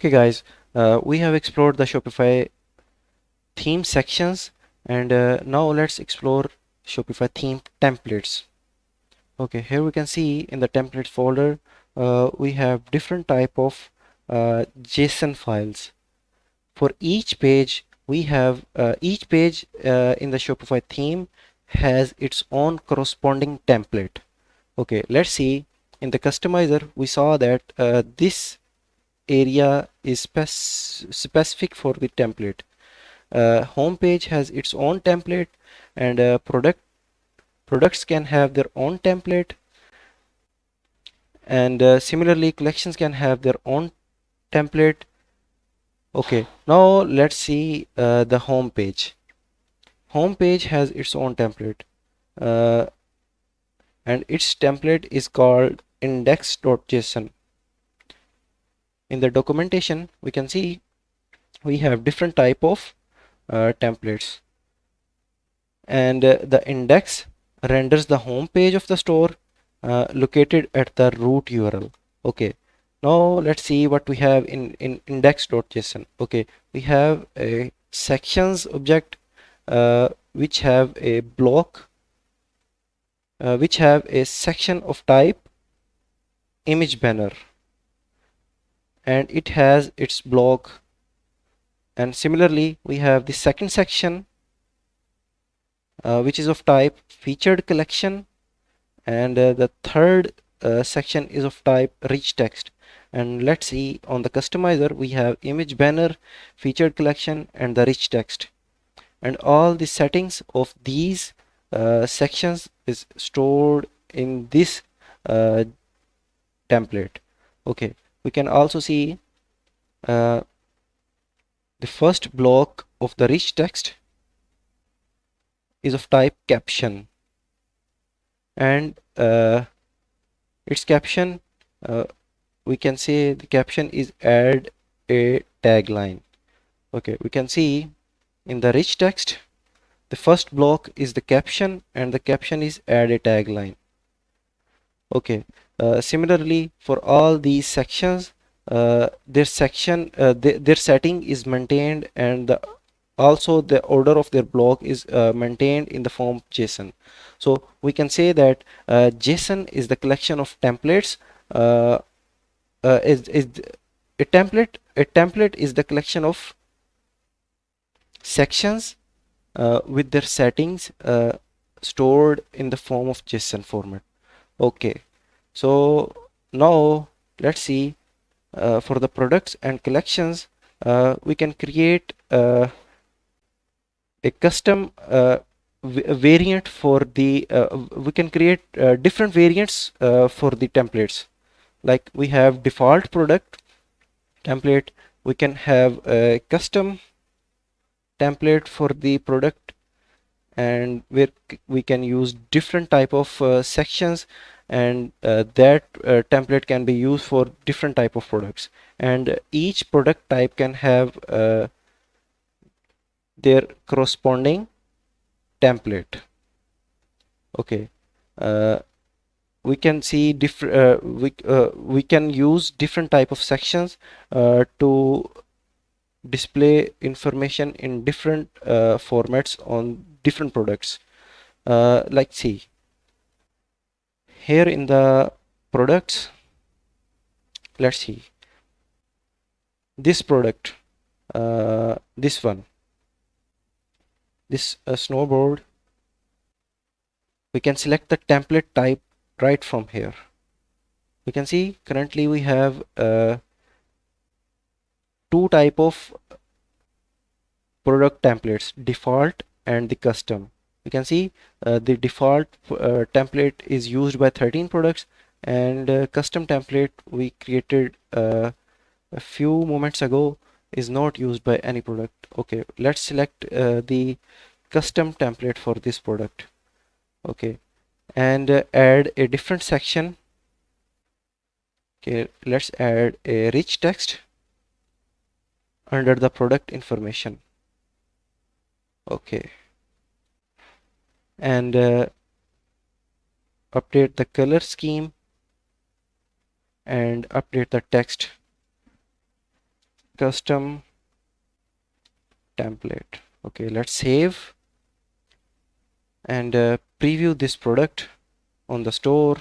Okay guys, we have explored the Shopify theme sections, and now let's explore Shopify theme templates. Okay, here we can see in the templates folder we have different type of JSON files. For each page we have each page in the Shopify theme has its own corresponding template. Okay, let's see. In the customizer we saw that this area is specific for the template. Home page has its own template, and products can have their own template, and similarly collections can have their own template. Okay, now let's see the home page. Home page has its own template, uh, and its template is called index.json. In the documentation we can see we have different type of templates, and the index renders the home page of the store located at the root URL. Okay, now let's see what we have in index.json. Okay, we have a sections object which have a block which have a section of type image banner, and it has its block. And similarly we have the second section which is of type featured collection, and the third section is of type rich text. And let's see, on the customizer we have image banner, featured collection, and the rich text, and all the settings of these sections is stored in this uh, template. Okay, we can also see uh, the first block of the rich text is of type caption, and its caption, uh, we can say the caption is add a tagline. Okay, we can see in the rich text the first block is the caption, and the caption is add a tagline. Okay, similarly for all these sections their setting is maintained, and also the order of their block is maintained in the form JSON. So we can say that JSON is the collection of templates. uh, is a template is the collection of sections with their settings stored in the form of JSON format. Okay, so now let's see, for the products and collections we can create a custom variant for the we can create different variants for the templates. Like we have default product template, we can have a custom template for the product, and where we can use different type of sections, and that template can be used for different type of products, and each product type can have their corresponding template. Okay, uh, we can see different we can use different type of sections to display information in different formats on different products. Like see here in the products, let's see this product, this one, this snowboard. We can select the template type right from here. We can see currently we have two type of product templates, default and the custom. You can see the default template is used by 13 products, and custom template we created a few moments ago is not used by any product. Okay, let's select the custom template for this product. Okay, and add a different section. Okay, let's add a rich text under the product information. Okay, and update the color scheme and update the text. custom template. Okay, let's save and preview this product on the store.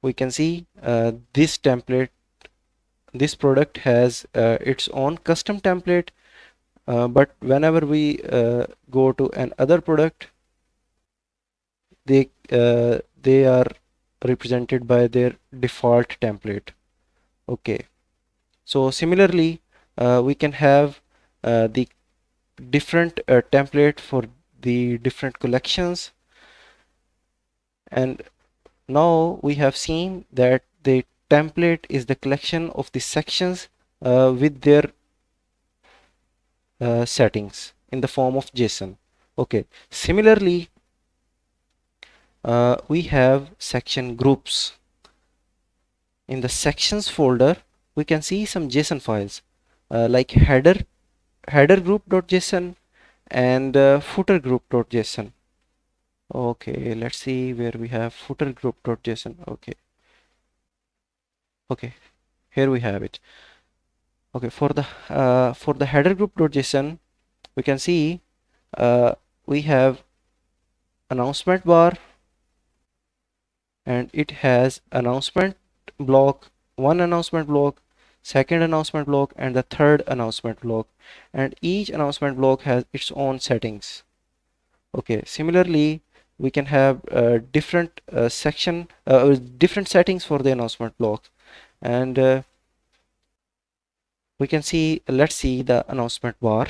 We can see this product has its own custom template, but whenever we go to another product, they are represented by their default template. Okay, so similarly we can have the different template for the different collections, and now we have seen that the template is the collection of the sections with their settings in the form of JSON. Okay, similarly we have section groups. In the sections folder we can see some JSON files like header group.json and footer group.json. Okay, let's see where we have footer group.json. Okay, here we have it. Okay, for the header group.json we can see we have announcement bar, and it has announcement block, one announcement block, second announcement block, and the third announcement block, and each announcement block has its own settings. Okay, similarly we can have different different settings for the announcement block, and we can see, let's see the announcement bar.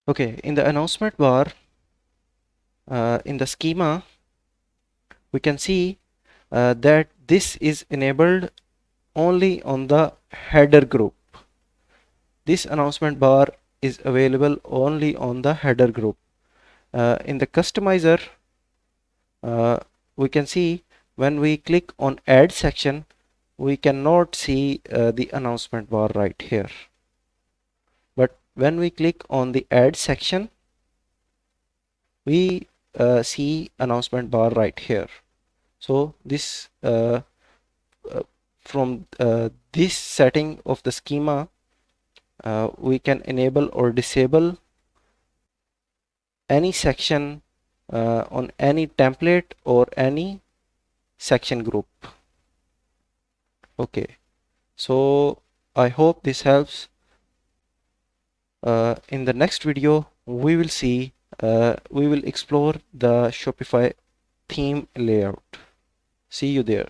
Okay, in the announcement bar in the schema we can see that this is enabled only on the header group. This announcement bar is available only on the header group. In the customizer we can see when we click on add section we cannot see the announcement bar right here, but when we click on the add section we see announcement bar right here. So this from this setting of the schema we can enable or disable any section on any template or any section group. Okay, so I hope this helps. In the next video we will see we will explore the Shopify theme layout. See you there.